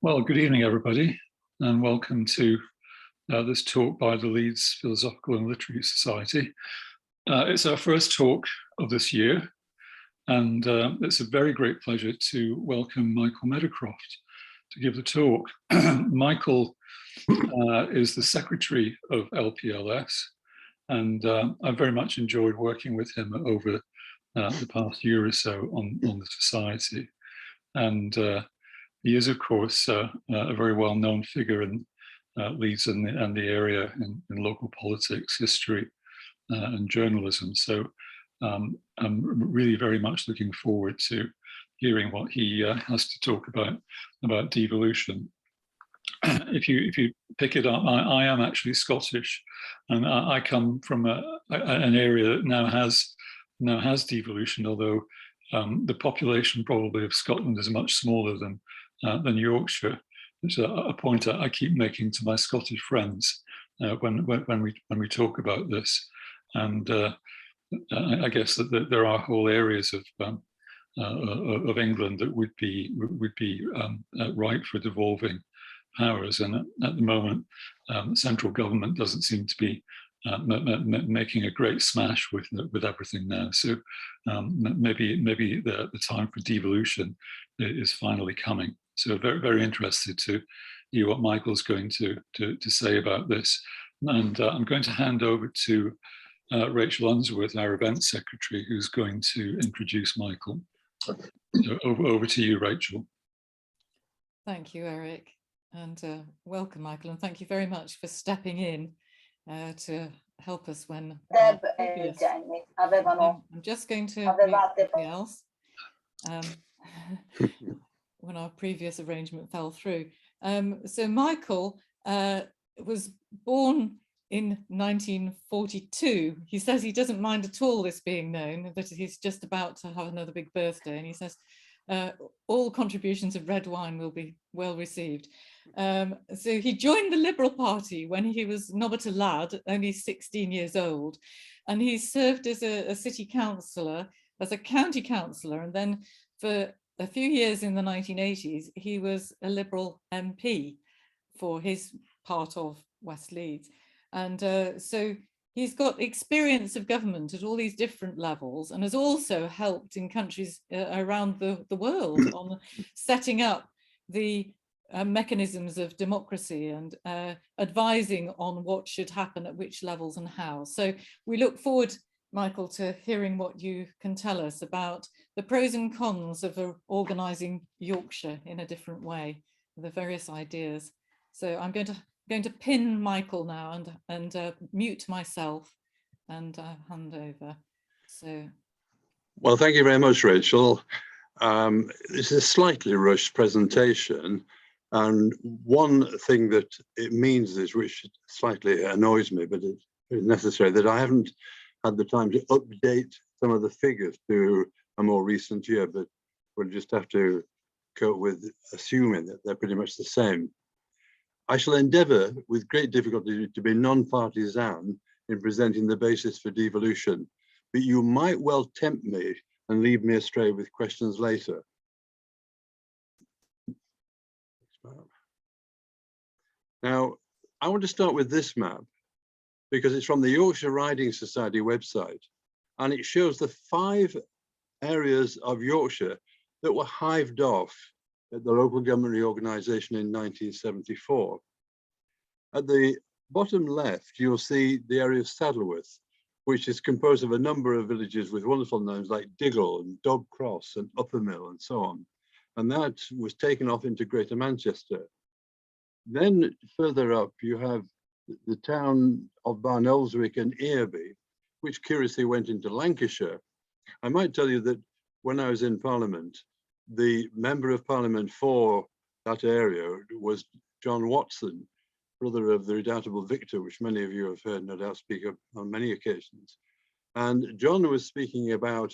Well, good evening, everybody, and welcome to this talk by the Leeds Philosophical and Literary Society. It's our first talk of this year, and it's a very great pleasure to welcome Michael Meadowcroft to give the talk. Michael is the secretary of LPLS, and I've very much enjoyed working with him over the past year or so on the society. And he is, of course, a very well-known figure in Leeds and the area in local politics, history, and journalism. So I'm really very much looking forward to hearing what he has to talk about devolution. If you pick it up, I am actually Scottish, and I come from an area that now has devolution, although the population probably of Scotland is much smaller than Yorkshire, which is a point I keep making to my Scottish friends when we talk about this. And I guess that there are whole areas of England that would be ripe for devolving powers, and at the moment, central government doesn't seem to be making a great smash with everything now. So maybe the time for devolution is finally coming. So very, very interested to hear what Michael's going to say about this. And I'm going to hand over to Rachel Unsworth, our events secretary, who's going to introduce Michael. So over to you, Rachel. Thank you, Eric, and welcome, Michael, and thank you very much for stepping in to help us when I'm just going to mute something else. When our previous arrangement fell through. So Michael was born in 1942. He says he doesn't mind at all this being known, that he's just about to have another big birthday, and he says all contributions of red wine will be well received. So he joined the Liberal Party when he was nobbut a lad, only 16 years old, and he served as a city councillor, as a county councillor, and then for a few years in the 1980s, he was a Liberal MP for his part of West Leeds. And so he's got experience of government at all these different levels, and has also helped in countries around the world on setting up the mechanisms of democracy and advising on what should happen at which levels and how. So we look forward, Michael, to hearing what you can tell us about the pros and cons of organising Yorkshire in a different way, the various ideas. So I'm going to pin Michael now and mute myself and hand over. So, well, thank you very much, Rachel. This is a slightly rushed presentation, and one thing that it means is, which slightly annoys me, but it's necessary, that I haven't had the time to update some of the figures to a more recent year, but we'll just have to cope with assuming that they're pretty much the same. I shall endeavour with great difficulty to be non-partisan in presenting the basis for devolution, but you might well tempt me and lead me astray with questions later. Now, I want to start with this map because it's from the Yorkshire Riding Society website, and it shows the 5 areas of Yorkshire that were hived off at the local government reorganisation in 1974. At the bottom left, you'll see the area of Saddleworth, which is composed of a number of villages with wonderful names like Diggle and Dog Cross and Uppermill and so on. And that was taken off into Greater Manchester. Then further up, you have the town of Barnelswick and Earby, which curiously went into Lancashire. I might tell you that when I was in Parliament, the Member of Parliament for that area was John Watson, brother of the redoubtable Victor, which many of you have heard no doubt speak of on many occasions. And John was speaking about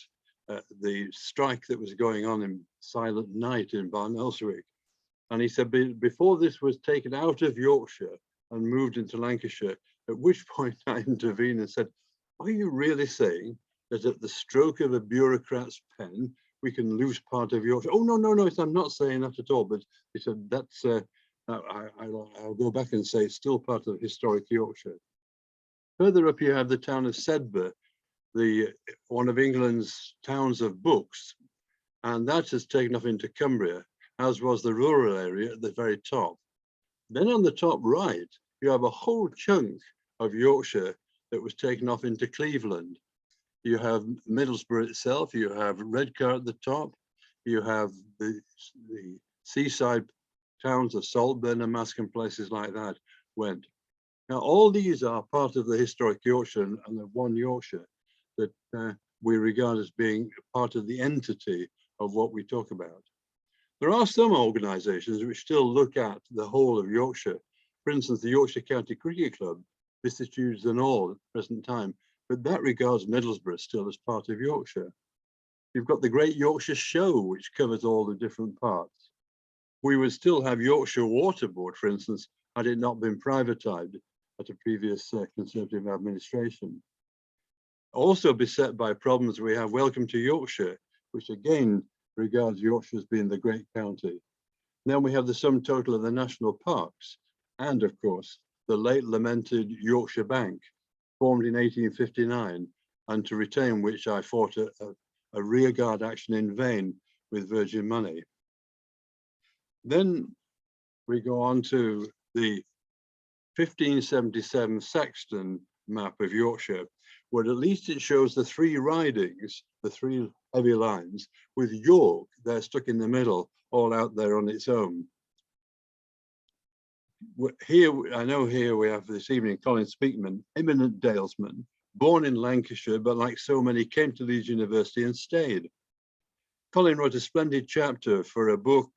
the strike that was going on in Silent Night in Barnelswick. And he said, before this was taken out of Yorkshire and moved into Lancashire, at which point I intervened and said, are you really saying that at the stroke of a bureaucrat's pen, we can lose part of Yorkshire. Oh, no, no, no, I'm not saying that at all, but he said that's, I'll go back and say it's still part of historic Yorkshire. Further up, you have the town of Sedbergh, one of England's towns of books, and that has taken off into Cumbria, as was the rural area at the very top. Then on the top right, you have a whole chunk of Yorkshire that was taken off into Cleveland. You have Middlesbrough itself, you have Redcar at the top, you have the seaside towns of Saltburn and Mask and places like that went. Now, all these are part of the historic Yorkshire and the One Yorkshire that we regard as being part of the entity of what we talk about. There are some organisations which still look at the whole of Yorkshire. For instance, the Yorkshire County Cricket Club, vicissitudes and all at the present time, but that regards Middlesbrough still as part of Yorkshire. You've got the Great Yorkshire Show, which covers all the different parts. We would still have Yorkshire Water Board, for instance, had it not been privatised at a previous Conservative administration. Also beset by problems, we have Welcome to Yorkshire, which again regards Yorkshire as being the great county. Then we have the sum total of the national parks, and of course, the late lamented Yorkshire Bank, formed in 1859, and to retain which I fought a rearguard action in vain with Virgin Money. Then we go on to the 1577 Saxton map of Yorkshire, where at least it shows the three ridings, the three heavy lines, with York there stuck in the middle, all out there on its own. Here, I know here we have this evening Colin Speakman, eminent Dalesman, born in Lancashire, but like so many came to Leeds University and stayed. Colin wrote a splendid chapter for a book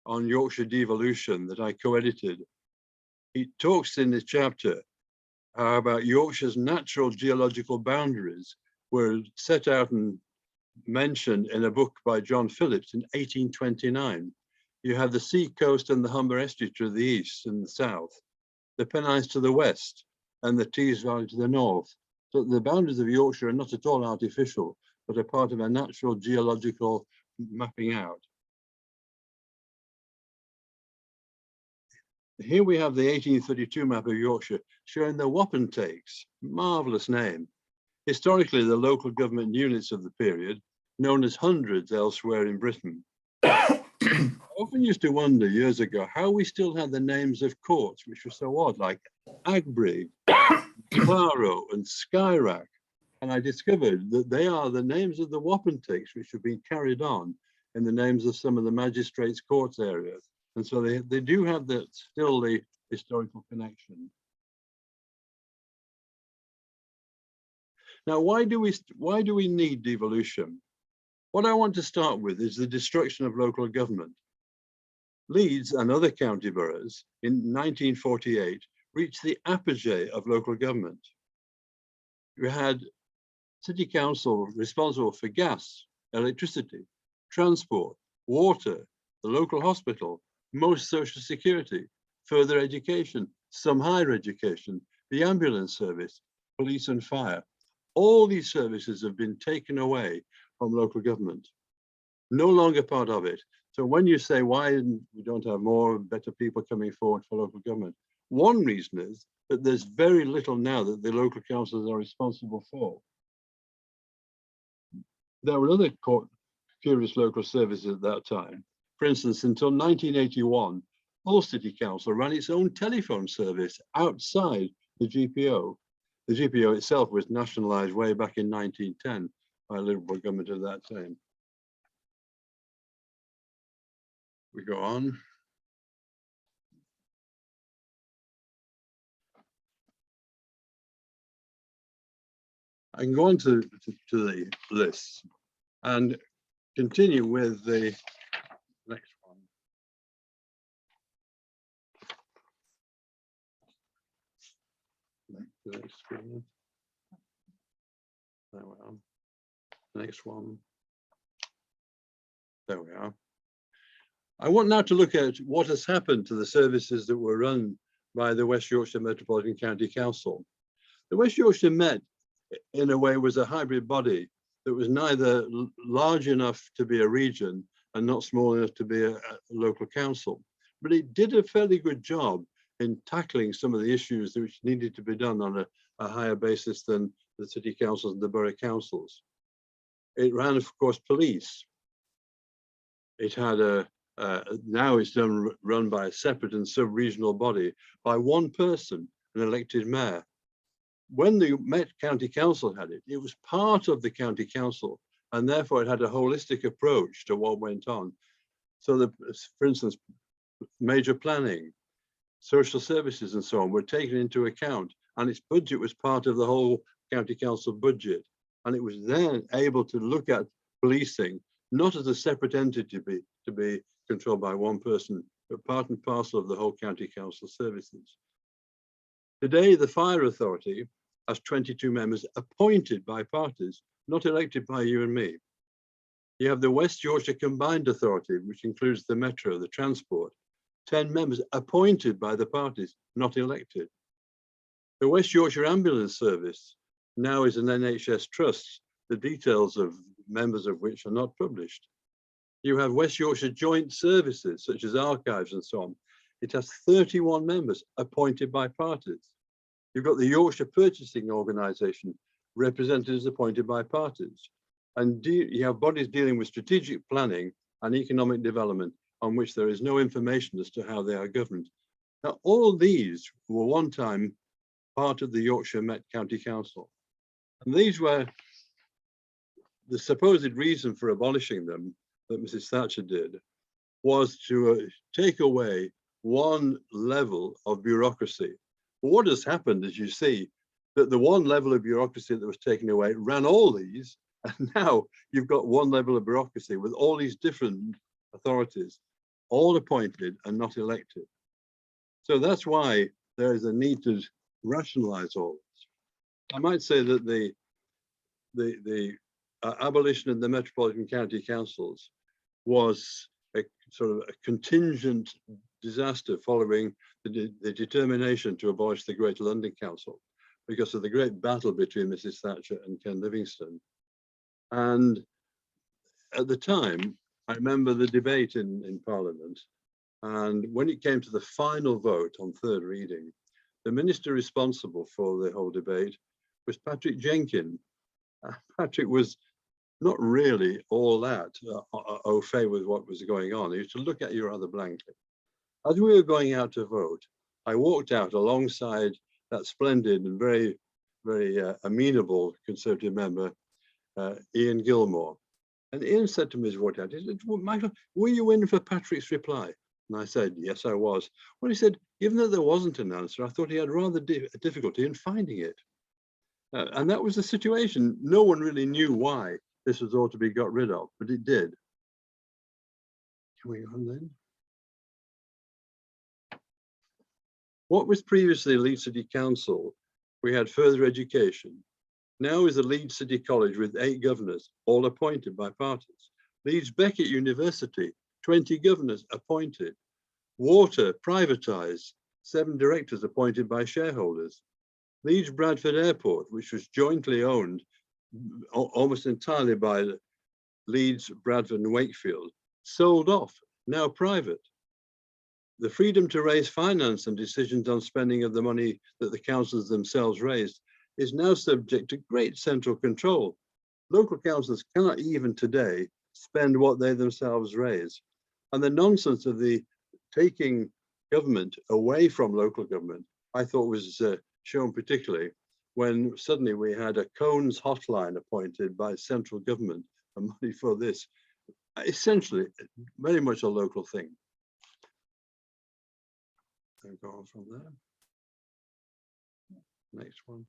on Yorkshire devolution that I co-edited. He talks in this chapter about Yorkshire's natural geological boundaries were set out and mentioned in a book by John Phillips in 1829. You have the sea coast and the Humber estuary to the east and the south, the Pennines to the west, and the Tees Valley to the north. So the boundaries of Yorkshire are not at all artificial, but are part of a natural geological mapping out. Here we have the 1832 map of Yorkshire showing the Wapentakes, marvellous name. Historically, the local government units of the period, known as hundreds elsewhere in Britain. I often used to wonder years ago how we still had the names of courts, which were so odd, like Agbrigg, Claro, and Skyrack. And I discovered that they are the names of the Wapentakes, which have been carried on in the names of some of the magistrates' courts areas. And so they do have still the historical connection. Now, why do we need devolution? What I want to start with is the destruction of local government. Leeds and other county boroughs in 1948 reached the apogee of local government. We had city council responsible for gas, electricity, transport, water, the local hospital, most social security, further education, some higher education, the ambulance service, police and fire. All these services have been taken away from local government, no longer part of it. So when you say why we don't have more better people coming forward for local government, one reason is that there's very little now that the local councils are responsible for. There were other curious local services at that time. For instance, until 1981, Hull City Council ran its own telephone service outside the GPO. The GPO itself was nationalised way back in 1910 by a Liberal government of that time. We go on. I can go on to the list and continue with the next one. Next screen. There we are. Next one. There we are. I want now to look at what has happened to the services that were run by the West Yorkshire Metropolitan County Council. The West Yorkshire Met, in a way, was a hybrid body that was neither large enough to be a region and not small enough to be a local council. But it did a fairly good job in tackling some of the issues which needed to be done on a higher basis than the city councils and the borough councils. It ran, of course, police. It had now it's run by a separate and sub-regional body by one person, an elected mayor. When the Met County Council had it, it was part of the county council, and therefore it had a holistic approach to what went on. So that, for instance, major planning, social services and so on were taken into account, and its budget was part of the whole county council budget. And it was then able to look at policing, not as a separate entity to be controlled by one person, but part and parcel of the whole county council services. Today, the fire authority has 22 members appointed by parties, not elected by you and me. You have the West Yorkshire Combined Authority, which includes the metro, the transport, 10 members appointed by the parties, not elected. The West Yorkshire Ambulance Service now is an NHS trust, the details of members of which are not published. You have West Yorkshire Joint Services, such as archives and so on. It has 31 members appointed by parties. You've got the Yorkshire Purchasing Organisation, representatives appointed by parties. And you have bodies dealing with strategic planning and economic development on which there is no information as to how they are governed. Now, all these were one time part of the Yorkshire Met County Council. And these were the supposed reason for abolishing them that Mrs. Thatcher did was to take away one level of bureaucracy. But what has happened, as you see, that the one level of bureaucracy that was taken away ran all these, and now you've got one level of bureaucracy with all these different authorities, all appointed and not elected. So that's why there is a need to rationalize all this. I might say that the abolition of the metropolitan county councils was a sort of a contingent disaster following the determination to abolish the Greater London Council because of the great battle between Mrs. Thatcher and Ken Livingstone. And at the time, I remember the debate in Parliament, and when it came to the final vote on third reading, the minister responsible for the whole debate was Patrick Jenkin. Patrick was not really all that au fait with what was going on. He used to look at you rather blankly. As we were going out to vote, I walked out alongside that splendid and very, very amenable Conservative member, Ian Gilmore. And Ian said to me as we walked out, he said, well, Michael, were you in for Patrick's reply? And I said, yes, I was. Well, he said, even though there wasn't an answer, I thought he had rather difficulty in finding it. And that was the situation. No one really knew why this was all to be got rid of, but it did. Going on then. What was previously Leeds City Council, we had further education. Now is the Leeds City College with 8 governors, all appointed by parties. Leeds Beckett University, 20 governors appointed. Water privatised, 7 directors appointed by shareholders. Leeds Bradford Airport, which was jointly owned almost entirely by Leeds, Bradford and Wakefield, sold off, now private. The freedom to raise finance and decisions on spending of the money that the councils themselves raised is now subject to great central control. Local councils cannot even today spend what they themselves raise. And the nonsense of the taking government away from local government, I thought was shown particularly when suddenly we had a Cones hotline appointed by central government and money for this, essentially very much a local thing. I'll go on from there. Next one.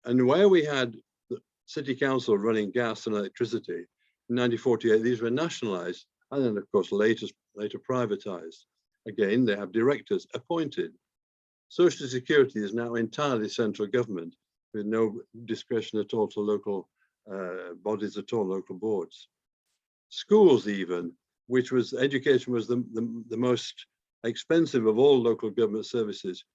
And where we had the city council running gas and electricity in 1948, these were nationalized and then of course later privatized. Again, they have directors appointed. Social Security is now entirely central government with no discretion at all to local bodies at all, local boards. Schools even, which was education was the most expensive of all local government services,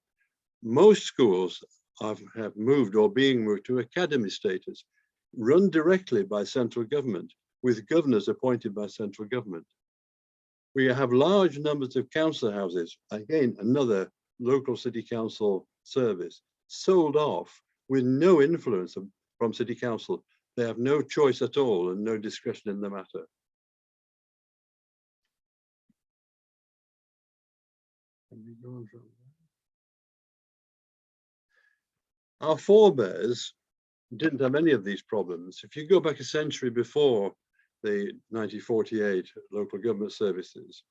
most schools have moved or being moved to academy status, run directly by central government, with governors appointed by central government. We have large numbers of council houses, again, another local city council service, sold off with no influence from city council. They have no choice at all and no discretion in the matter. Our forebears didn't have any of these problems. If you go back a century before the 1948 local government services,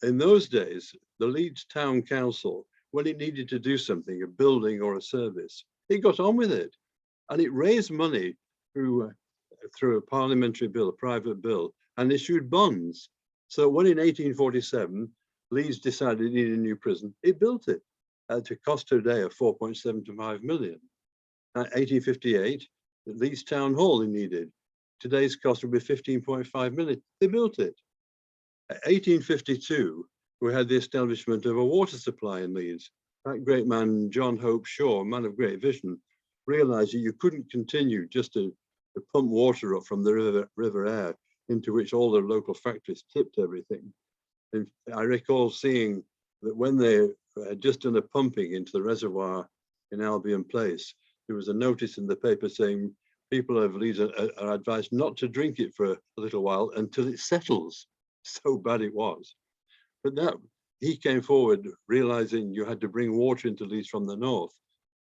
in those days, the Leeds Town Council, when it needed to do something, a building or a service, it got on with it. And it raised money through a parliamentary bill, a private bill, and issued bonds. So when in 1847, Leeds decided it needed a new prison, it built it at a cost today of 4.75 million. 1858, the Leeds Town Hall they needed. Today's cost would be 15.5 million. They built it. 1852, we had the establishment of a water supply in Leeds. That great man, John Hope Shaw, a man of great vision, realized that you couldn't continue just to pump water up from the river Aire, into which all the local factories tipped everything. And I recall seeing that when they had just done a pumping into the reservoir in Albion Place, there was a notice in the paper saying people of Leeds are advised not to drink it for a little while until it settles. So bad it was. But that he came forward realizing you had to bring water into Leeds from the north.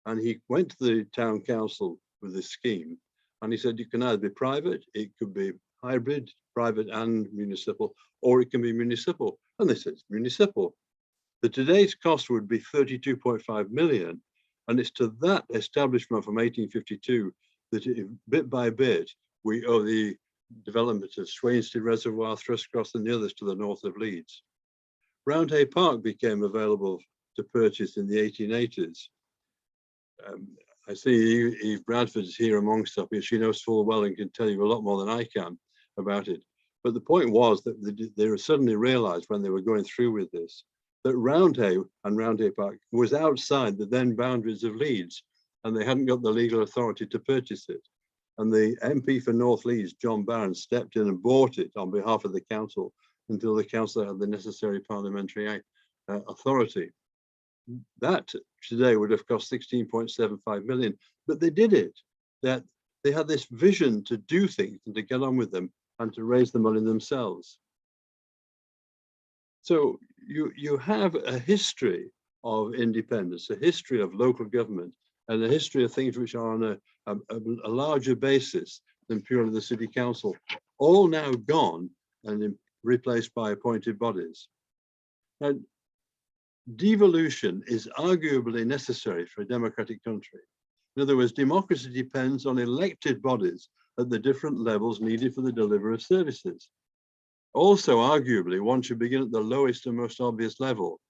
And he went to the town council with this scheme. And he said, you can either be private, it could be hybrid, private and municipal, or it can be municipal. And they said, it's municipal. The today's cost would be 32.5 million. And it's to that establishment from 1852 that bit by bit, we owe the development of Swainstead Reservoir, Thrushcross and the others to the north of Leeds. Roundhay Park became available to purchase in the 1880s. I see Eve Bradford is here amongst us. She knows full well and can tell you a lot more than I can about it. But the point was that they suddenly realized when they were going through with this, that Roundhay and Roundhay Park was outside the then boundaries of Leeds, and they hadn't got the legal authority to purchase it. And the MP for North Leeds, John Barron, stepped in and bought it on behalf of the council until the council had the necessary parliamentary authority. That today would have cost 16.75 million, but they did it. That they had this vision to do things and to get on with them and to raise the money themselves. So you have a history of independence, a history of local government, and a history of things which are on a larger basis than purely the city council, all now gone and replaced by appointed bodies. Now, devolution is arguably necessary for a democratic country. In other words, democracy depends on elected bodies at the different levels needed for the delivery of services. Also, arguably, one should begin at the lowest and most obvious level,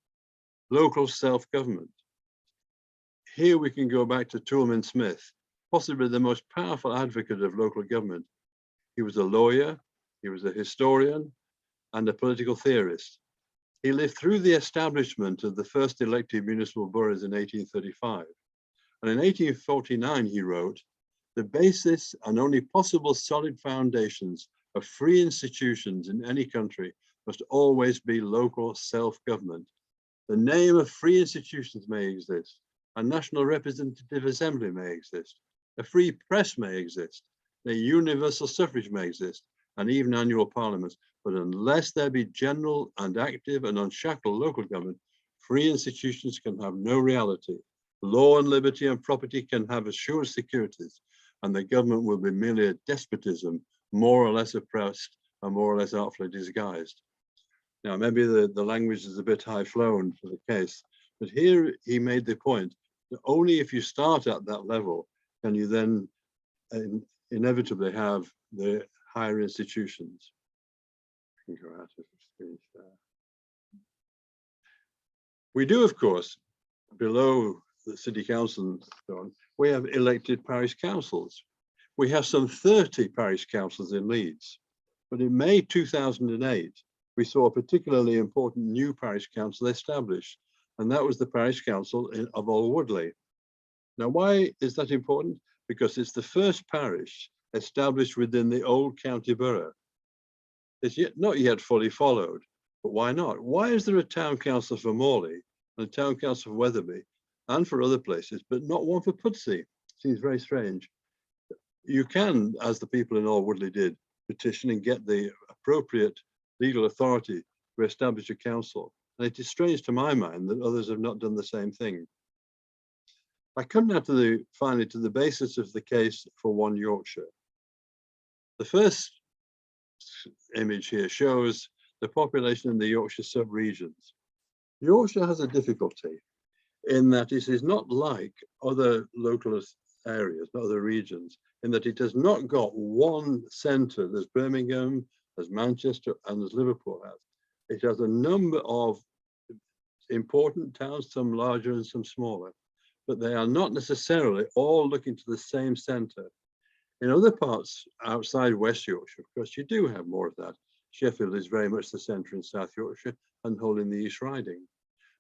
local self-government. Here we can go back to Toulmin Smith, possibly the most powerful advocate of local government. He was a lawyer, he was a historian, and a political theorist. He lived through the establishment of the first elected municipal boroughs in 1835. And in 1849, he wrote, "The basis and only possible solid foundations of free institutions in any country must always be local self-government. The name of free institutions may exist, a national representative assembly may exist, a free press may exist, a universal suffrage may exist, and even annual parliaments. But unless there be general and active and unshackled local government, free institutions can have no reality. Law and liberty and property can have assured securities, and the government will be merely a despotism, more or less oppressed and more or less artfully disguised." Now, maybe the language is a bit high flown for the case, but here he made the point that only if you start at that level can you then inevitably have the higher institutions. We do, of course, below the city council and so on, we have elected parish councils. We have some 30 parish councils in Leeds, but in May 2008, we saw a particularly important new parish council established, and that was the parish council of Old Woodley. Now, why is that important? Because it's the first parish established within the old county borough. It's not yet fully followed, but why not? Why is there a town council for Morley and a town council for Wetherby and for other places, but not one for Pudsey? Seems very strange. You can, as the people in Old Woodley did, petition and get the appropriate legal authority to establish a council. And it is strange to my mind that others have not done the same thing. I come now to finally to the basis of the case for One Yorkshire. The first image here shows the population in the Yorkshire sub-regions. Yorkshire has a difficulty in that it is not like other local areas, other regions, in that it has not got one centre. There's Birmingham, there's Manchester, and there's Liverpool has. It has a number of important towns, some larger and some smaller, but they are not necessarily all looking to the same centre. In other parts outside West Yorkshire, of course, you do have more of that. Sheffield is very much the centre in South Yorkshire and holding the East Riding.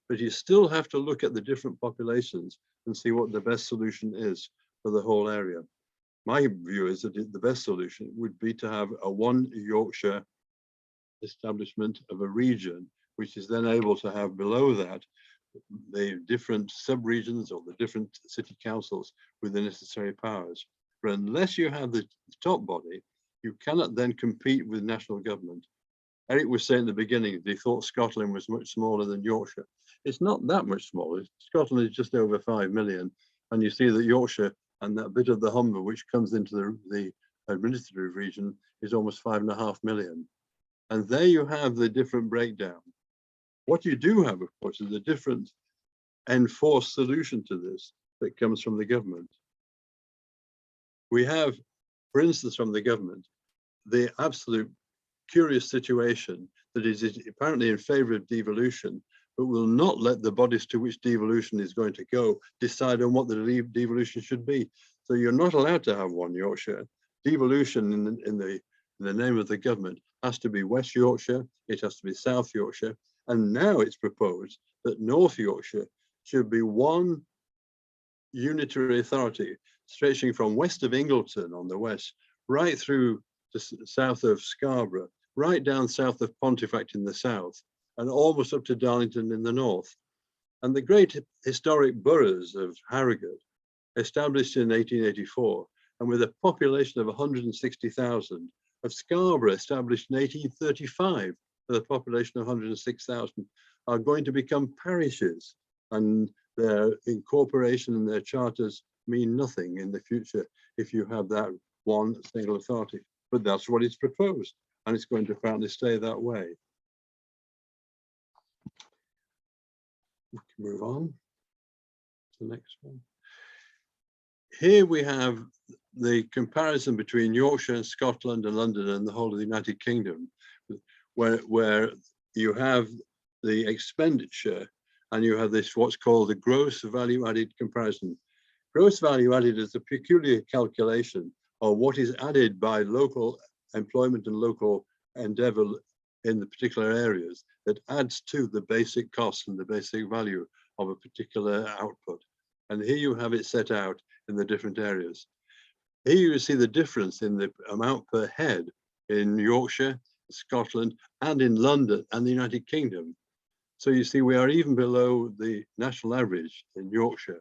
But you still have to look at the different populations and see what the best solution is for the whole area. My view is that the best solution would be to have a One Yorkshire establishment of a region, which is then able to have below that the different sub-regions or the different city councils with the necessary powers. But unless you have the top body, you cannot then compete with national government. Eric was saying at the beginning that he thought Scotland was much smaller than Yorkshire. It's not that much smaller. Scotland is just over 5 million. And you see that Yorkshire and that bit of the Humber, which comes into the administrative region, is almost 5.5 million. And there you have the different breakdown. What you do have, of course, is a different enforced solution to this that comes from the government. We have, for instance, from the government, the absolute curious situation that is apparently in favour of devolution, but will not let the bodies to which devolution is going to go decide on what the devolution should be. So you're not allowed to have One Yorkshire. Devolution in the name of the government has to be West Yorkshire, it has to be South Yorkshire, and now it's proposed that North Yorkshire should be one unitary authority stretching from west of Ingleton on the west, right through to south of Scarborough, right down south of Pontefract in the south, and almost up to Darlington in the north. And the great historic boroughs of Harrogate, established in 1884, and with a population of 160,000, of Scarborough, established in 1835, with a population of 106,000, are going to become parishes, and their incorporation and their charters mean nothing in the future if you have that one single authority. But that's what is proposed, and it's going to apparently stay that way. We can move on to the next one. Here we have the comparison between Yorkshire, Scotland, and London, and the whole of the United Kingdom, where you have the expenditure and you have this what's called the gross value added comparison. Gross value added is a peculiar calculation of what is added by local employment and local endeavour in the particular areas that adds to the basic cost and the basic value of a particular output. And here you have it set out in the different areas. Here you see the difference in the amount per head in Yorkshire, Scotland, and in London and the United Kingdom. So you see we are even below the national average in Yorkshire.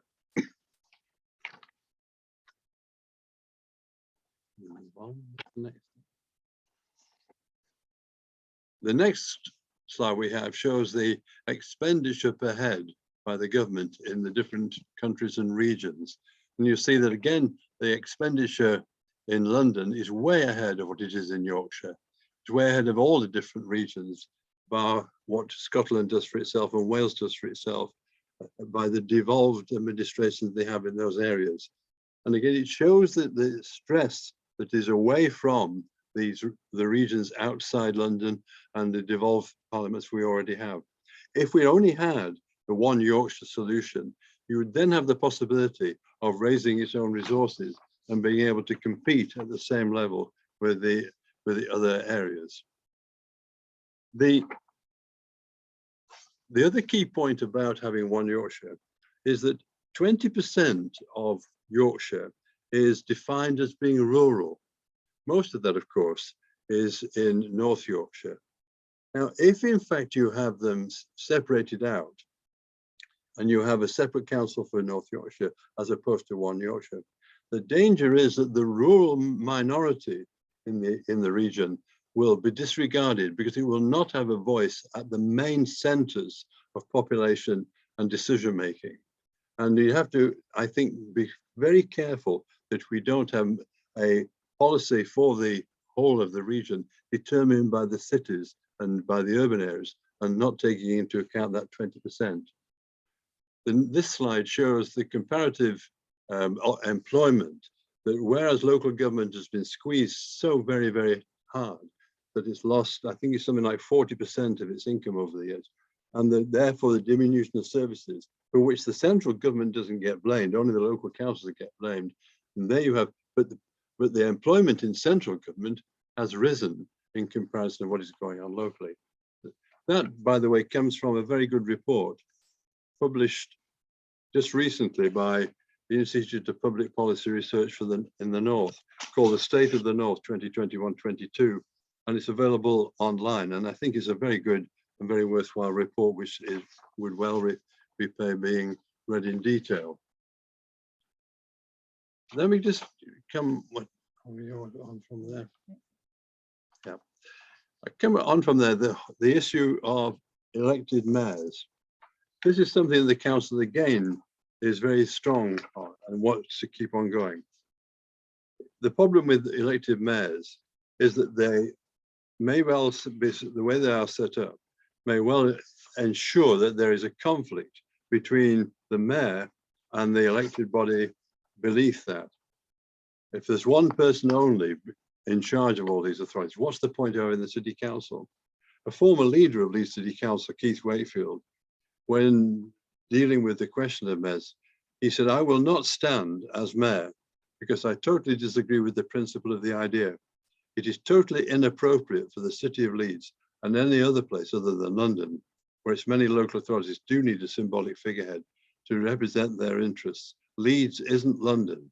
The next slide we have shows the expenditure per head by the government in the different countries and regions. And you see that again, the expenditure in London is way ahead of what it is in Yorkshire. It's way ahead of all the different regions, bar what Scotland does for itself and Wales does for itself, by the devolved administrations they have in those areas. And again, it shows that the stress that is away from the regions outside London and the devolved parliaments we already have. If we only had the One Yorkshire solution, you would then have the possibility of raising its own resources and being able to compete at the same level with the other areas. The the other key point about having One Yorkshire is that 20% of Yorkshire is defined as being rural. Most of that, of course, is in North Yorkshire. Now, if in fact you have them separated out and you have a separate council for North Yorkshire as opposed to One Yorkshire, the danger is that the rural minority in the region will be disregarded because it will not have a voice at the main centres of population and decision making. And you have to, I think, be very careful that we don't have a policy for the whole of the region determined by the cities and by the urban areas and not taking into account that 20%. Then this slide shows the comparative employment, that whereas local government has been squeezed so very, very hard that it's lost, I think it's something like 40% of its income over the years. And therefore the diminution of services for which the central government doesn't get blamed, only the local councils get blamed. And there you have, but the employment in central government has risen in comparison to what is going on locally. That, by the way, comes from a very good report published just recently by the Institute of Public Policy Research in the North, called The State of the North 2021-22, and it's available online. And I think it's a very good and very worthwhile report, which would well repay being read in detail. Let me just come on from there. Yeah, I come on from there. The issue of elected mayors. This is something the council again is very strong on and wants to keep on going. The problem with elected mayors is that they may well be, the way they are set up, may well ensure that there is a conflict between the mayor and the elected body beneath that. If there's one person only in charge of all these authorities, what's the point of having the city council? A former leader of Leeds City Council, Keith Wakefield, when dealing with the question of mayors, he said, I will not stand as mayor because I totally disagree with the principle of the idea. It is totally inappropriate for the city of Leeds and any other place other than London, where its many local authorities do need a symbolic figurehead to represent their interests. Leeds isn't London.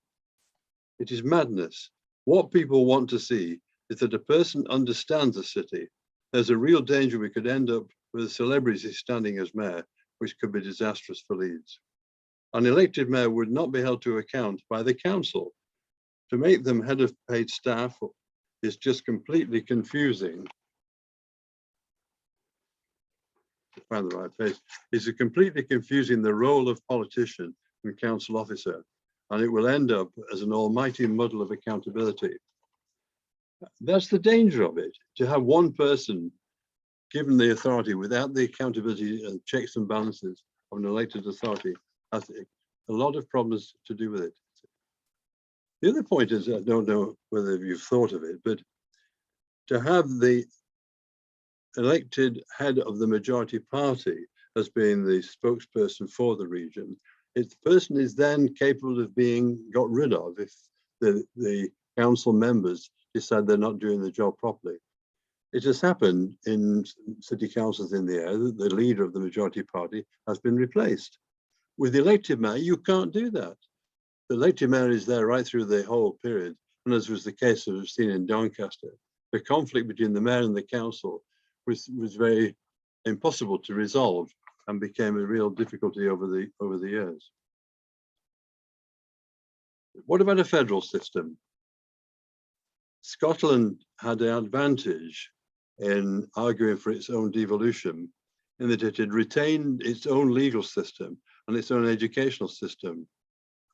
It is madness. What people want to see is that a person understands the city. There's a real danger we could end up with a celebrity standing as mayor, which could be disastrous for Leeds. An elected mayor would not be held to account by the council. To make them head of paid staff is just completely confusing. To find the right page, is completely confusing the role of politician and council officer, and it will end up as an almighty muddle of accountability. That's the danger of it, to have one person given the authority without the accountability and checks and balances of an elected authority has a lot of problems to do with it. The other point is, I don't know whether you've thought of it, but to have the elected head of the majority party as being the spokesperson for the region, the person is then capable of being got rid of if the council members decide they're not doing the job properly. It has happened in city councils in the area that the leader of the majority party has been replaced. With the elected mayor, you can't do that. The elected mayor is there right through the whole period. And as was the case that we've seen in Doncaster, the conflict between the mayor and the council was very impossible to resolve and became a real difficulty over the years. What about a federal system? Scotland had an advantage in arguing for its own devolution in that it had retained its own legal system and its own educational system.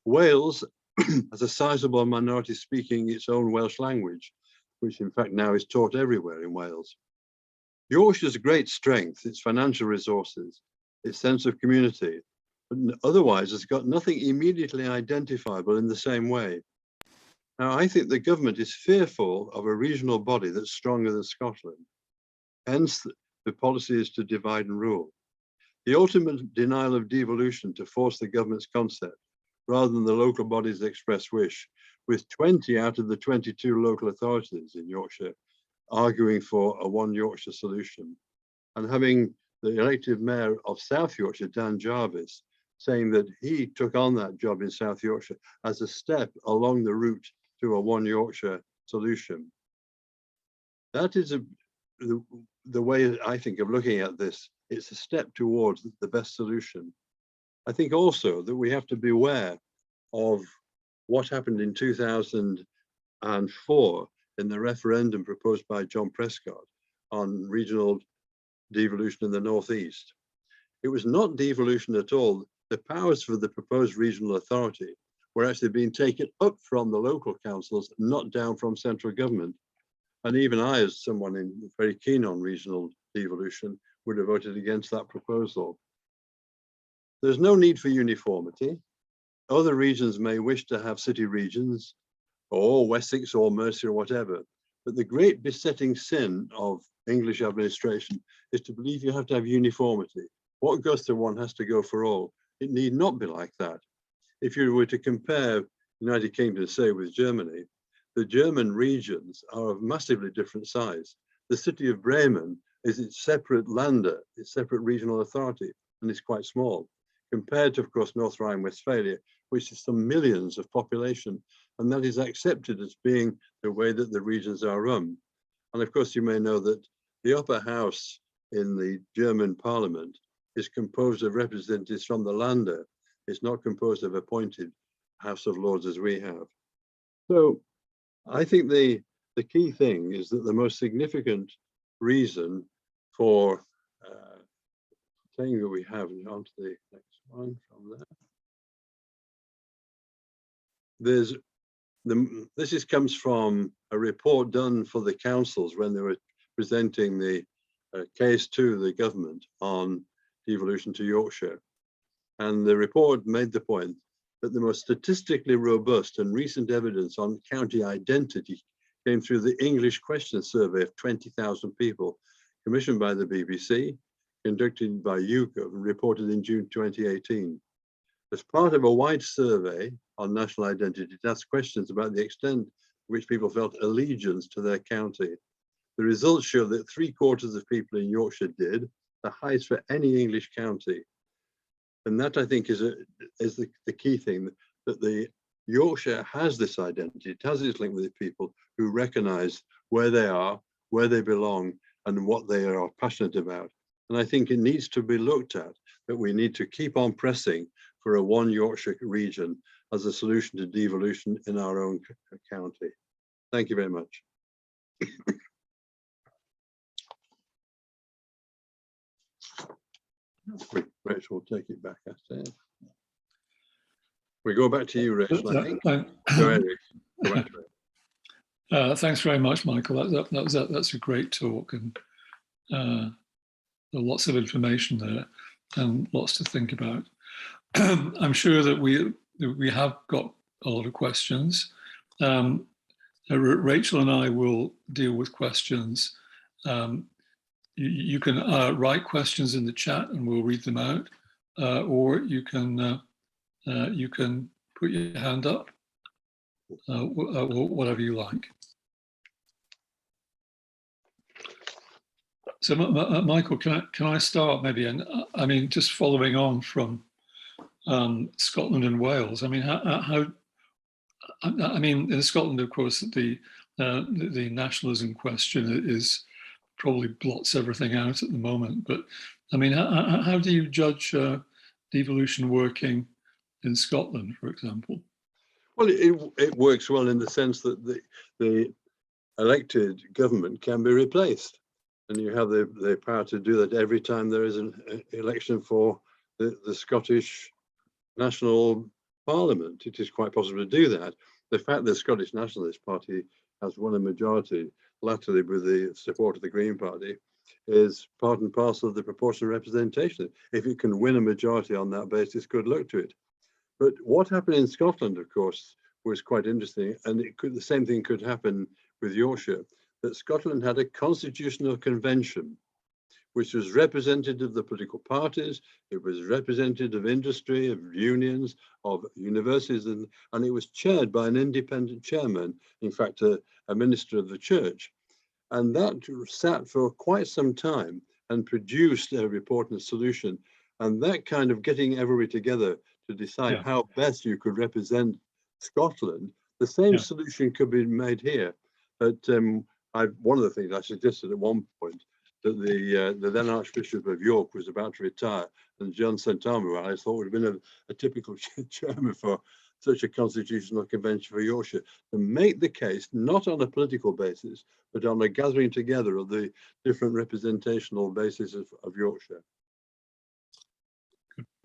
Wales has a sizable minority speaking its own Welsh language, which in fact now is taught everywhere in Wales. Yorkshire's great strength, its financial resources, its sense of community, but otherwise has got nothing immediately identifiable in the same way. Now, I think the government is fearful of a regional body that's stronger than Scotland. Hence, the policy is to divide and rule. The ultimate denial of devolution to force the government's concept, rather than the local body's express wish, with 20 out of the 22 local authorities in Yorkshire arguing for a One Yorkshire solution, and having the elected mayor of South Yorkshire, Dan Jarvis, saying that he took on that job in South Yorkshire as a step along the route to a One Yorkshire solution. That is the way I think of looking at this. It's a step towards the best solution. I think also that we have to be aware of what happened in 2004 in the referendum proposed by John Prescott on regional devolution in the northeast. It was not devolution at all. The powers for the proposed regional authority were actually being taken up from the local councils, not down from central government. And even I, as someone very keen on regional devolution, would have voted against that proposal. There's no need for uniformity. Other regions may wish to have city regions, or Wessex or Mercia or whatever. But the great besetting sin of English administration is to believe you have to have uniformity. What goes to one has to go for all. It need not be like that. If you were to compare United Kingdom, say, with Germany, the German regions are of massively different size. The city of Bremen is its separate Länder, its separate regional authority, and it's quite small, compared to, of course, North Rhine-Westphalia, which is some millions of population, and that is accepted as being the way that the regions are run. And of course, you may know that the upper house in the German parliament is composed of representatives from the Länder. It's not composed of appointed House of Lords as we have. So I think the key thing is that the most significant reason for saying that we have, on to the next one from there. This comes from a report done for the councils when they were presenting the case to the government on devolution to Yorkshire. And the report made the point that the most statistically robust and recent evidence on county identity came through the English question survey of 20,000 people, commissioned by the BBC, conducted by YouGov, and reported in June 2018. As part of a wide survey on national identity, it asked questions about the extent to which people felt allegiance to their county. The results show that 3/4 of people in Yorkshire did, the highest for any English county. And that, I think, is the key thing, that the Yorkshire has this identity. It has this link with the people who recognise where they are, where they belong, and what they are passionate about. And I think it needs to be looked at, that we need to keep on pressing for a One Yorkshire region as a solution to devolution in our own county. Thank you very much. Rachel will take it back, I said. We go back to you, Rachel, I think. Go ahead, go back to it. Thanks very much, Michael. That's a great talk, and lots of information there and lots to think about. I'm sure that we have got a lot of questions. Rachel and I will deal with questions. You can write questions in the chat and we'll read them out, or you can put your hand up, whatever you like. So, Michael, can I start maybe? And I mean, just following on from Scotland and Wales. I mean, I mean, in Scotland, of course, the nationalism question is probably blots everything out at the moment. But I mean, how do you judge devolution working in Scotland, for example? Well, it works well in the sense that the elected government can be replaced. And you have the power to do that every time there is an election for the Scottish National Parliament. It is quite possible to do that. The fact that the Scottish Nationalist Party has won a majority, latterly with the support of the Green Party, is part and parcel of the proportional representation. If it can win a majority on that basis, good luck to it. But what happened in Scotland, of course, was quite interesting. And the same thing could happen with Yorkshire, that Scotland had a constitutional convention, which was representative of the political parties, it was representative of industry, of unions, of universities, and it was chaired by an independent chairman, in fact, a minister of the church. And that sat for quite some time and produced a report and a solution. And that kind of getting everybody together to decide how best you could represent Scotland, the same solution could be made here. But one of the things I suggested at one point, that the then Archbishop of York was about to retire, and John St. Armor, I thought would have been a typical chairman for such a constitutional convention for Yorkshire, to make the case not on a political basis, but on a gathering together of the different representational bases of Yorkshire.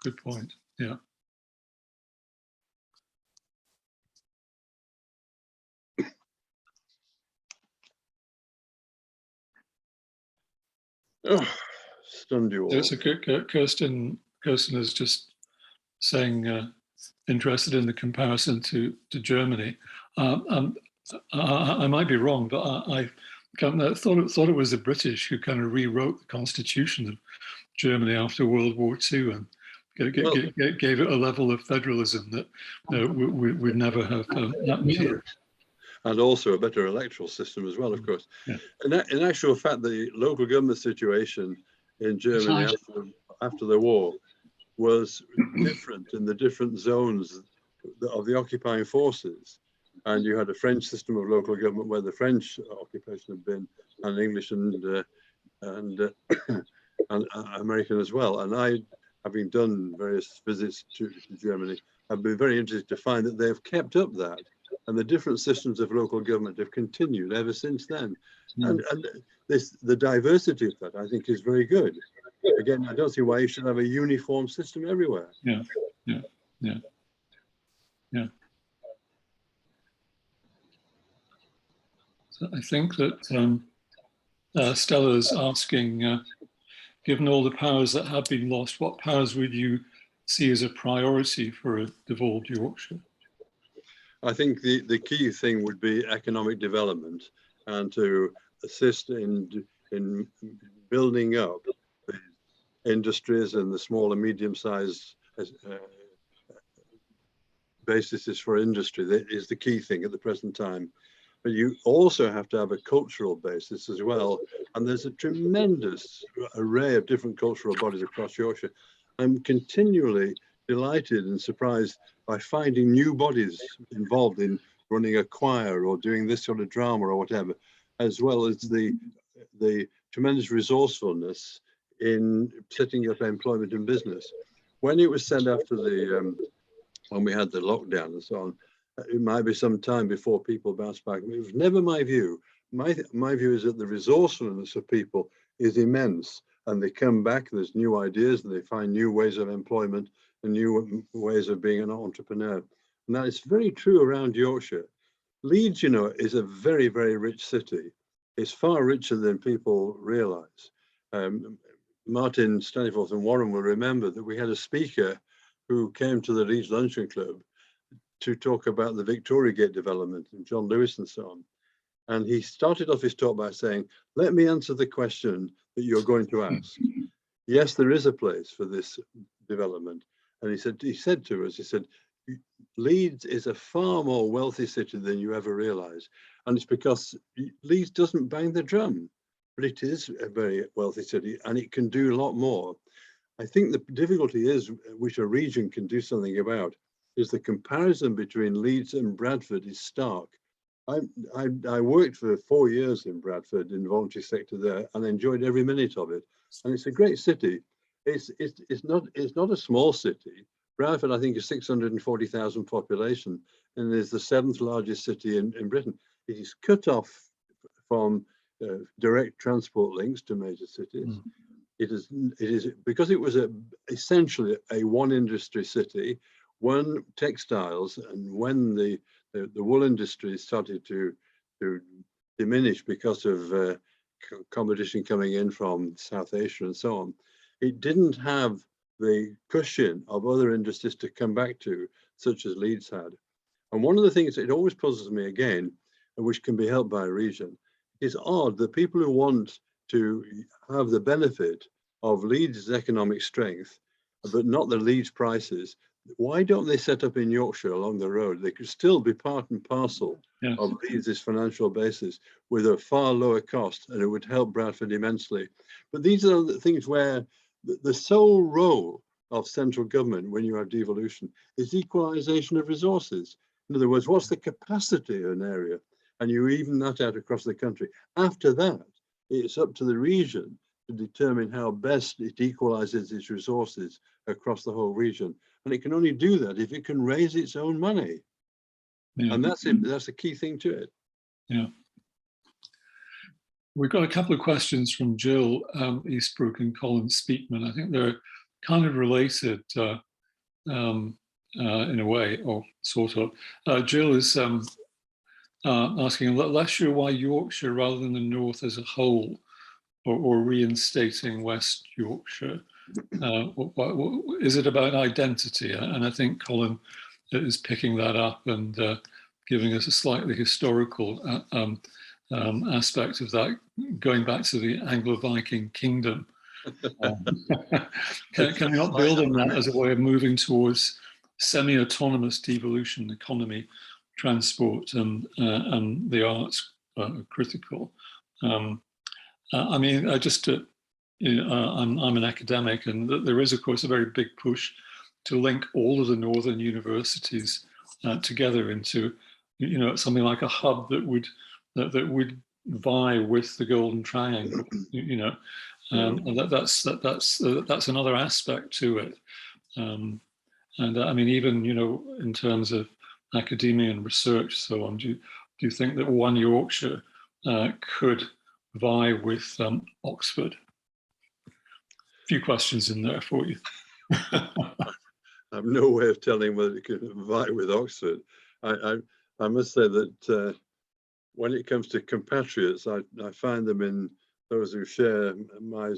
Good point. Yeah. Oh, stunned you all. There's a Kirsten is just saying interested in the comparison to Germany. I might be wrong, but I thought it was the British who kind of rewrote the constitution of Germany after World War II and gave it a level of federalism that we'd never have happened here. And also a better electoral system as well, of course. Yeah. In actual fact, the local government situation in Germany after the war was different in the different zones of the occupying forces. And you had a French system of local government where the French occupation had been, and English and American as well. And I, having done various visits to Germany, I've been very interested to find that they've kept up that. And the different systems of local government have continued ever since then. And the diversity of that, I think, is very good. Again, I don't see why you should have a uniform system everywhere. Yeah. So I think that Stella's asking, given all the powers that have been lost, what powers would you see as a priority for a devolved Yorkshire? I think the key thing would be economic development and to assist in building up the industries and the small and medium-sized bases for industry. That is the key thing at the present time. But you also have to have a cultural basis as well. And there's a tremendous array of different cultural bodies across Yorkshire. I'm continually delighted and surprised by finding new bodies involved in running a choir or doing this sort of drama or whatever, as well as the tremendous resourcefulness in setting up employment and business. When it was said after when we had the lockdown and so on, it might be some time before people bounce back. It was never my view. My view is that the resourcefulness of people is immense, and they come back, there's new ideas, and they find new ways of employment and new ways of being an entrepreneur. And that is very true around Yorkshire. Leeds, you know, is a very, very rich city. It's far richer than people realize. Martin Staniforth and Warren will remember that we had a speaker who came to the Leeds Luncheon Club to talk about the Victoria Gate development and John Lewis and so on. And he started off his talk by saying, let me answer the question that you're going to ask. Yes, there is a place for this development. And he said to us, Leeds is a far more wealthy city than you ever realize. And it's because Leeds doesn't bang the drum, but it is a very wealthy city and it can do a lot more. I think the difficulty is, which a region can do something about, is the comparison between Leeds and Bradford is stark. I worked for 4 years in Bradford in the voluntary sector there and enjoyed every minute of it. And it's a great city. It's not a small city. Bradford, I think, is 640,000 population and is the 7th largest city in Britain. It is cut off from direct transport links to major cities. It is because it was essentially a one industry city, one textiles, and when the wool industry started to diminish because of competition coming in from South Asia and so on, it didn't have the cushion of other industries to come back to, such as Leeds had. And one of the things that always puzzles me again, which can be helped by a region, is odd that people who want to have the benefit of Leeds' economic strength, but not the Leeds prices, why don't they set up in Yorkshire along the road? They could still be part and parcel Yes. of Leeds' financial basis with a far lower cost, and it would help Bradford immensely. But these are the things where the sole role of central government when you have devolution is equalisation of resources. In other words, what's the capacity of an area? And you even that out across the country. After that, it's up to the region to determine how best it equalises its resources across the whole region. And it can only do that if it can raise its own money. Yeah. And that's it. That's the key thing to it. Yeah. We've got a couple of questions from Jill Eastbrook and Colin Speakman. I think they're kind of related in a way, or sort of. Jill is asking, I'm less sure why Yorkshire rather than the North as a whole, or reinstating West Yorkshire. What, is it about identity? And I think Colin is picking that up and giving us a slightly historical aspect of that, going back to the Anglo-Viking kingdom. Can we not build on that as a way of moving towards semi-autonomous devolution, economy, transport, and the arts are critical? I mean, I'm an academic, and there is, of course, a very big push to link all of the northern universities together into, something like a hub that would vie with the Golden Triangle. And that's another aspect to it. And I mean, even in terms of academia and research, so on, do you think that One Yorkshire could vie with Oxford? A few questions in there for you. I have no way of telling whether it could vie with Oxford. I must say that when it comes to compatriots, I find them in those who share my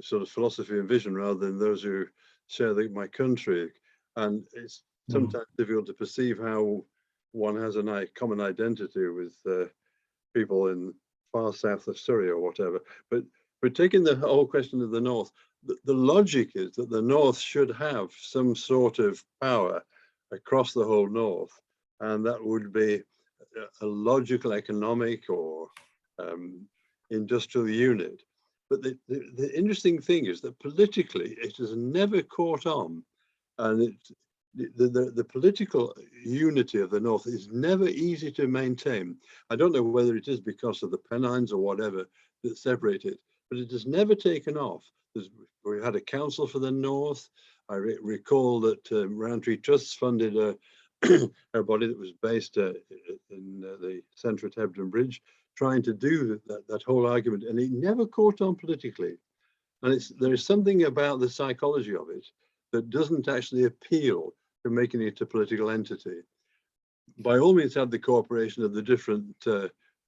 sort of philosophy and vision rather than those who share my country. And it's sometimes difficult to perceive how one has a common identity with people in far south of Surrey or whatever. But taking the whole question of the North, the logic is that the North should have some sort of power across the whole North, and that would be a logical economic or industrial unit. But the interesting thing is that politically it has never caught on, and the political unity of the North is never easy to maintain. I don't know whether it is because of the Pennines or whatever that separate it, but it has never taken off. We had a council for the North. I recall that Roundtree Trusts funded a body that was based in the centre at Hebden Bridge, trying to do that whole argument, and it never caught on politically. And there is something about the psychology of it that doesn't actually appeal to making it a political entity. By all means, have the cooperation of the different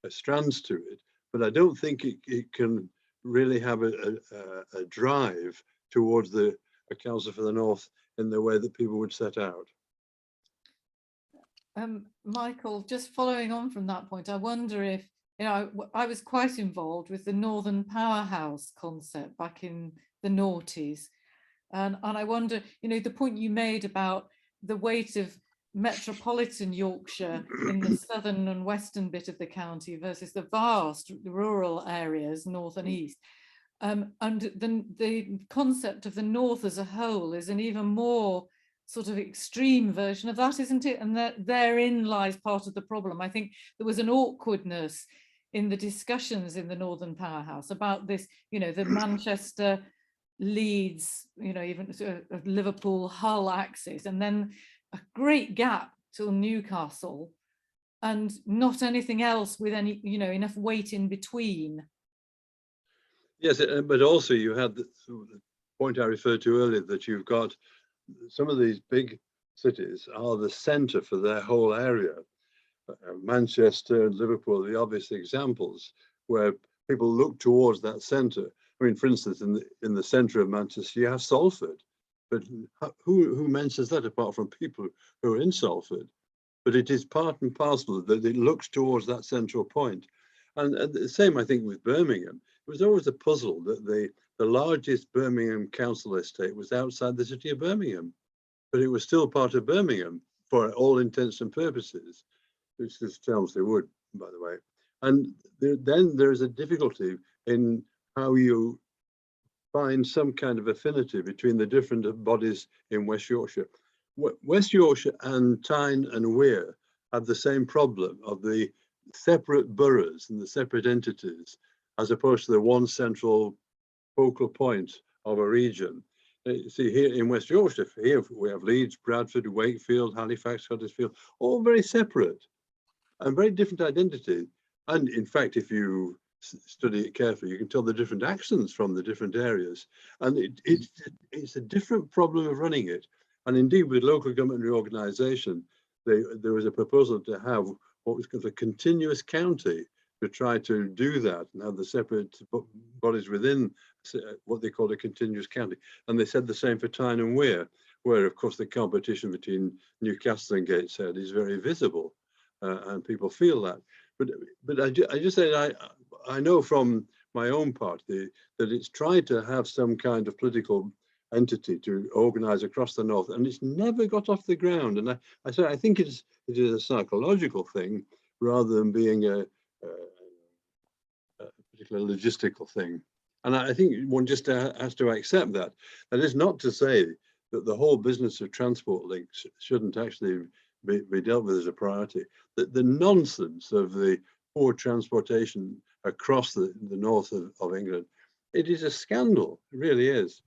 strands to it, but I don't think it can really have a drive towards a council for the North in the way that people would set out. Michael, just following on from that point, I wonder if, I was quite involved with the Northern Powerhouse concept back in the noughties. And I wonder, the point you made about the weight of metropolitan Yorkshire in the southern and western bit of the county versus the vast rural areas, north and east. And the concept of the North as a whole is an even more sort of extreme version of that, isn't it? And therein lies part of the problem. I think there was an awkwardness in the discussions in the Northern Powerhouse about this, the Manchester, Leeds, even Liverpool, Hull axis, and then a great gap till Newcastle, and not anything else with any, enough weight in between. Yes, but also you had the point I referred to earlier, that you've got some of these big cities are the centre for their whole area. Manchester and Liverpool are the obvious examples where people look towards that centre. I mean, for instance, in the centre of Manchester, you have Salford, but who mentions that apart from people who are in Salford? But it is part and parcel that it looks towards that central point. And the same, I think, with Birmingham. It was always a puzzle that the largest Birmingham council estate was outside the city of Birmingham. but it was still part of Birmingham for all intents and purposes, which is Chelmsley Wood, by the way. And then there is a difficulty in how you find some kind of affinity between the different bodies in West Yorkshire. West Yorkshire and Tyne and Wear have the same problem of the separate boroughs and the separate entities, as opposed to the one central focal point of a region. See, here in West Yorkshire, here we have Leeds, Bradford, Wakefield, Halifax, Huddersfield, all very separate and very different identity. And in fact, if you study it carefully, you can tell the different accents from the different areas. And it's a different problem of running it. And indeed, with local government reorganisation, there was a proposal to have what was called a continuous county, to try to do that and have the separate bodies within what they call a continuous county. And they said the same for Tyne and Wear, where of course the competition between Newcastle and Gateshead is very visible, and people feel that. But I just say I know from my own party that it's tried to have some kind of political entity to organise across the north, and it's never got off the ground. And I think it is a psychological thing rather than being a particular logistical thing. And I think one just has to accept that. That is not to say that the whole business of transport links shouldn't actually be dealt with as a priority. The nonsense of the poor transportation across the north of England, it is a scandal, it really is.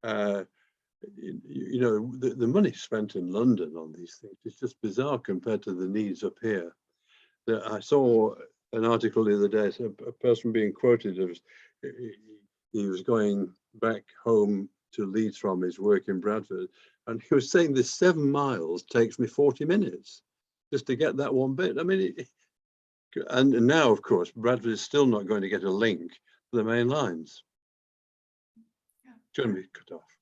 You know, the money spent in London on these things is just bizarre compared to the needs up here. I saw an article the other day, so a person being quoted as he was going back home to Leeds from his work in Bradford, and he was saying this 7 miles takes me 40 minutes just to get that one bit. I mean, and now, of course, Bradford is still not going to get a link to the main lines. It's going to be cut off.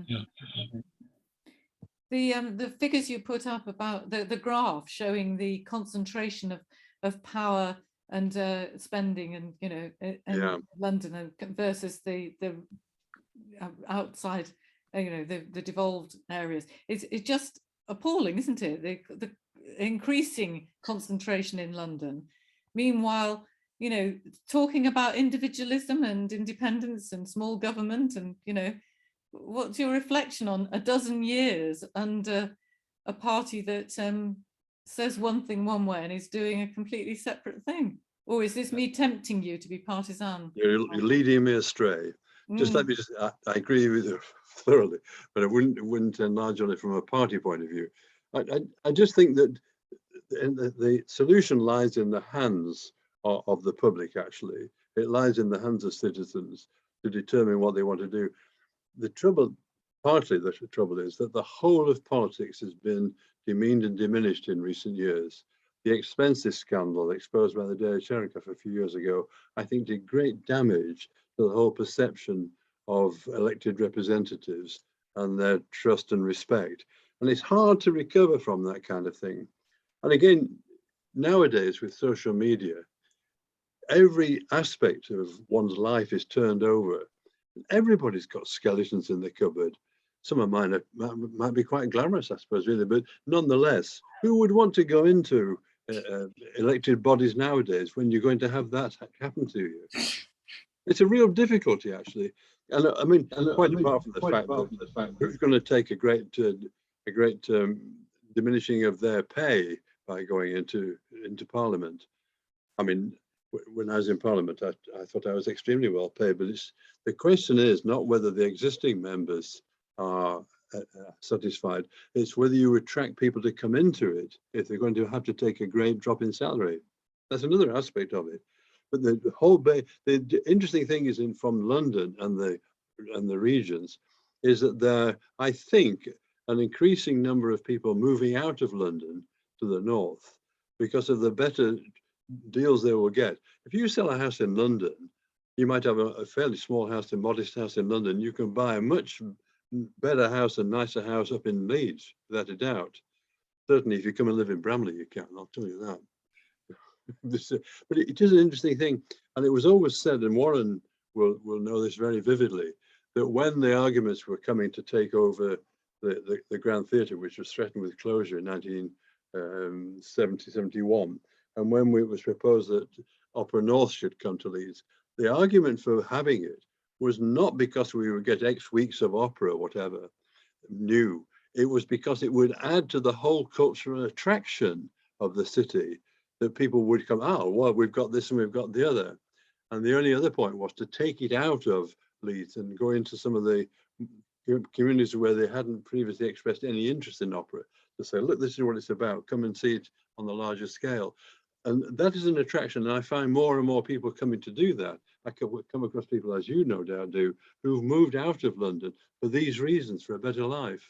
Yeah. The figures you put up about the graph showing the concentration of power and spending, and you know, in London versus the outside, you know, the devolved areas. It's just appalling, isn't it? The increasing concentration in London. Meanwhile, you know, talking about individualism and independence and small government, and you know, what's your reflection on a dozen years under a party that says one thing one way and is doing a completely separate thing? Or is this me tempting you to be partisan? You're leading me astray. Just let me just, I agree with you thoroughly, but I wouldn't enlarge on it from a party point of view. I just think that the solution lies in the hands of the public, actually. It lies in the hands of citizens to determine what they want to do. The trouble, partly the trouble is that the whole of politics has been demeaned and diminished in recent years. The expenses scandal exposed by the Daily Telegraph a few years ago, I think did great damage to the whole perception of elected representatives and their trust and respect. And it's hard to recover from that kind of thing. And again, nowadays with social media, every aspect of one's life is turned over. Everybody's got skeletons in the cupboard. Some of mine might be quite glamorous, I suppose, really, but nonetheless, who would want to go into elected bodies nowadays when you're going to have that happen to you? It's a real difficulty, actually. And I mean, quite apart from the fact that who's going to take a great diminishing of their pay by going into Parliament? I mean, when I was in Parliament, I thought I was extremely well paid, but the question is not whether the existing members are satisfied, it's whether you attract people to come into it if they're going to have to take a great drop in salary. That's another aspect of it. But the interesting thing is from London and the regions is that there, I think, an increasing number of people moving out of London to the north because of the better deals they will get. If you sell a house in London, you might have a fairly small house, a modest house in London. You can buy a much better house and nicer house up in Leeds, without a doubt. Certainly, if you come and live in Bramley, you can, I'll tell you that. But it is an interesting thing. And it was always said, and Warren will know this very vividly, that when the arguments were coming to take over the Grand Theatre, which was threatened with closure in 1971. And when it was proposed that Opera North should come to Leeds, the argument for having it was not because we would get X weeks of opera or whatever new. It was because it would add to the whole cultural attraction of the city, that people would come, oh, well, we've got this and we've got the other. And the only other point was to take it out of Leeds and go into some of the communities where they hadn't previously expressed any interest in opera, to say, look, this is what it's about, come and see it on the larger scale. And that is an attraction, and I find more and more people coming to do that. I come across people, as you no doubt do, who've moved out of London for these reasons, for a better life.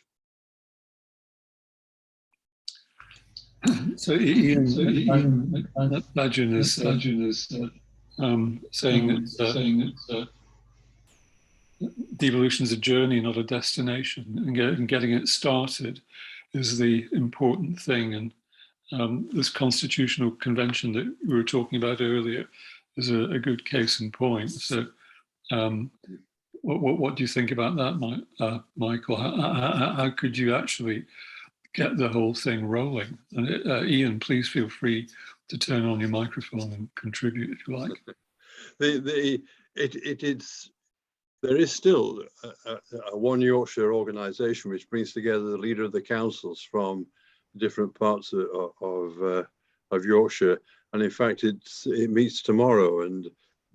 So Ian Badgen is saying that devolution is a journey, not a destination, and getting it started is the important thing. And this constitutional convention that we were talking about earlier is a good case in point. So what do you think about that, Michael? How could you actually get the whole thing rolling? And Ian, please feel free to turn on your microphone and contribute if you like. There is still a One Yorkshire organisation which brings together the leader of the councils from different parts of Yorkshire, and in fact it meets tomorrow, and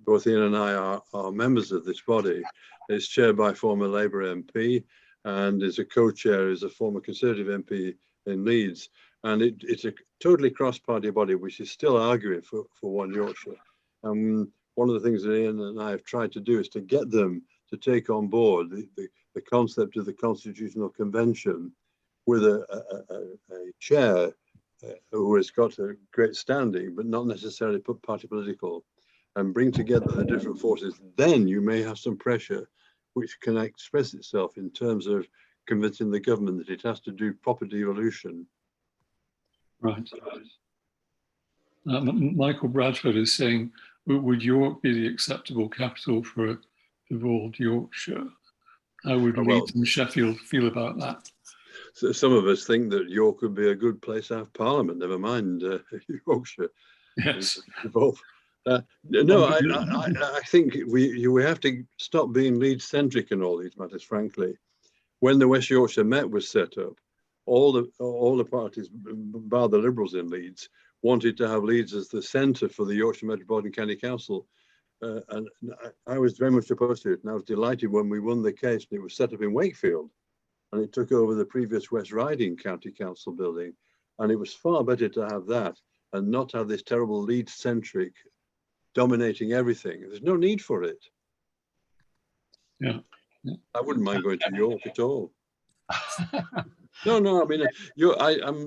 both Ian and I are members of this body. It's chaired by former Labour MP, and is a co-chair is a former Conservative MP in Leeds, and it's a totally cross-party body which is still arguing for One Yorkshire. And one of the things that Ian and I have tried to do is to get them to take on board the concept of the Constitutional Convention, with a chair who has got a great standing, but not necessarily party political, and bring together the different forces. Then you may have some pressure which can express itself in terms of convincing the government that it has to do proper devolution. Right. Michael Bradford is saying, would York be the acceptable capital for a devolved Yorkshire? How would Leeds and Sheffield feel about that? So some of us think that York would be a good place to have Parliament, never mind Yorkshire. Yes. No, I think we have to stop being Leeds-centric in all these matters, frankly. When the West Yorkshire Met was set up, all the parties, bar the Liberals in Leeds, wanted to have Leeds as the centre for the Yorkshire Metropolitan County Council. And I was very much opposed to it, and I was delighted when we won the case and it was set up in Wakefield, and it took over the previous West Riding County Council building. And it was far better to have that and not have this terrible Leeds-centric dominating everything. There's no need for it. Yeah. I wouldn't mind going to York at all. No, I mean,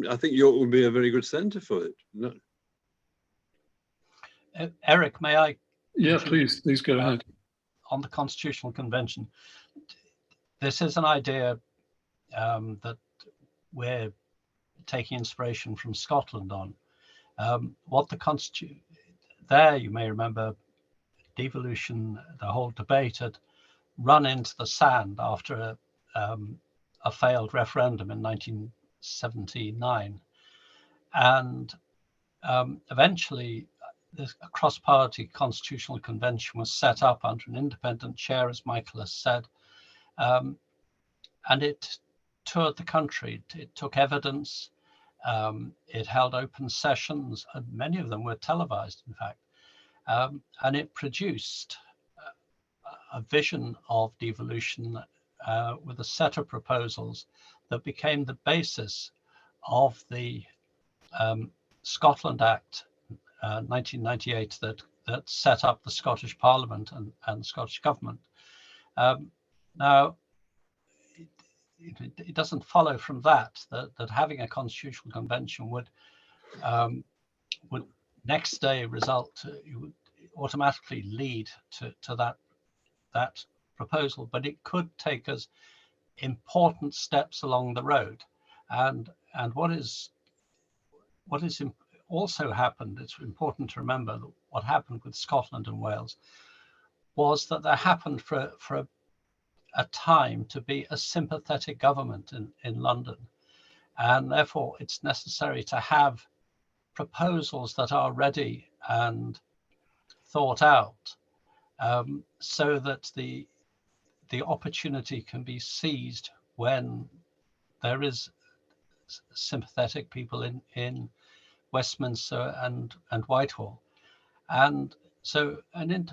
I think York would be a very good centre for it. No. Eric, may I? Yeah, please go ahead. On the Constitutional Convention, this is an idea that we're taking inspiration from Scotland on. What the Constitution, there you may remember, devolution, the whole debate had run into the sand after a failed referendum in 1979. And eventually, a cross-party constitutional convention was set up under an independent chair, as Michael has said, and it toured the country. It took evidence, it held open sessions, and many of them were televised, in fact, and it produced a vision of devolution with a set of proposals that became the basis of the Scotland Act 1998 that set up the Scottish Parliament and the Scottish Government. Now, it doesn't follow from that having a constitutional convention would next day result would automatically lead to that proposal, but it could take us important steps along the road. And what also happened, it's important to remember that what happened with Scotland and Wales was that there happened for a time to be a sympathetic government in London. And therefore, it's necessary to have proposals that are ready and thought out, so that the opportunity can be seized when there is sympathetic people in Westminster and Whitehall. And so a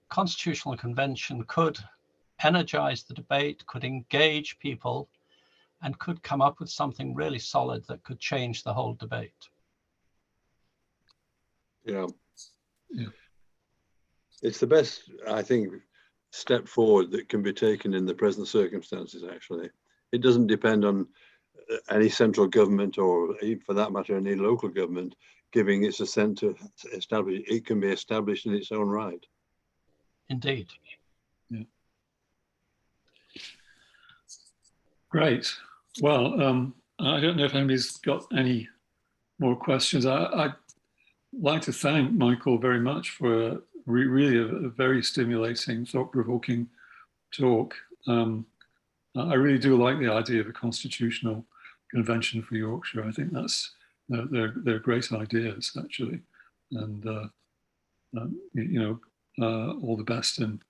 constitutional convention could energize the debate, could engage people, and could come up with something really solid that could change the whole debate. Yeah. Yeah. It's the best, I think, step forward that can be taken in the present circumstances, actually. It doesn't depend on any central government, or even for that matter, any local government giving its assent to establish. It can be established in its own right. Indeed. Yeah. Great. Well, I don't know if anybody's got any more questions. I'd like to thank Michael very much for really a very stimulating, thought-provoking talk. I really do like the idea of a constitutional convention for Yorkshire. I think they're great ideas, actually, and all the best in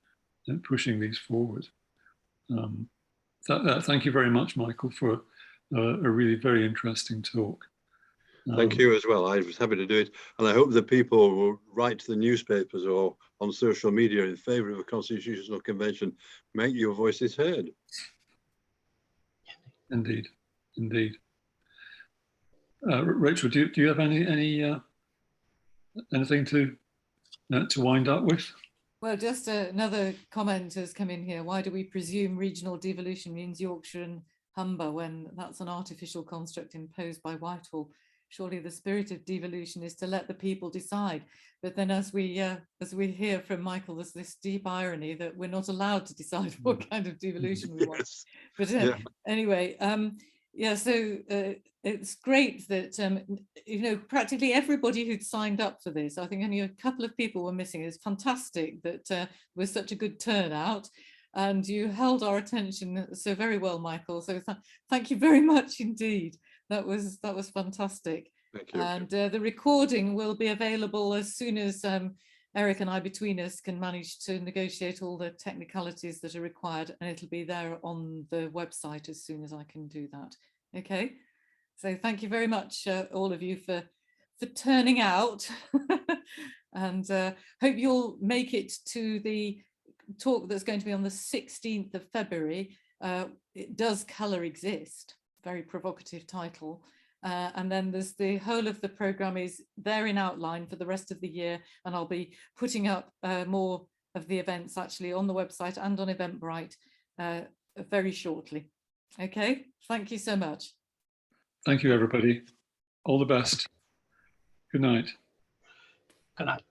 pushing these forward. Thank you very much, Michael, for a really very interesting talk. Thank you as well. I was happy to do it, and I hope that people will write to the newspapers or on social media in favour of a constitutional convention. Make your voices heard. Indeed, indeed. Rachel, do you have anything to wind up with? Well, just another comment has come in here. Why do we presume regional devolution means Yorkshire and Humber when that's an artificial construct imposed by Whitehall? Surely the spirit of devolution is to let the people decide. But then as we hear from Michael, there's this deep irony that we're not allowed to decide what kind of devolution we want. Yes. But anyway, yeah, so it's great that, practically everybody who'd signed up for this, I think only a couple of people were missing. It's fantastic that was such a good turnout. And you held our attention so very well, Michael. So thank you very much indeed. That was fantastic. Thank you. And the recording will be available as soon as Eric and I between us can manage to negotiate all the technicalities that are required, and it'll be there on the website as soon as I can do that. Okay, so thank you very much all of you for turning out and hope you'll make it to the talk that's going to be on the 16th of February. Does colour exist? Very provocative title. And then there's the whole of the programme is there in outline for the rest of the year, and I'll be putting up more of the events actually on the website and on Eventbrite very shortly. Okay, thank you so much. Thank you, everybody. All the best. Good night. Good night.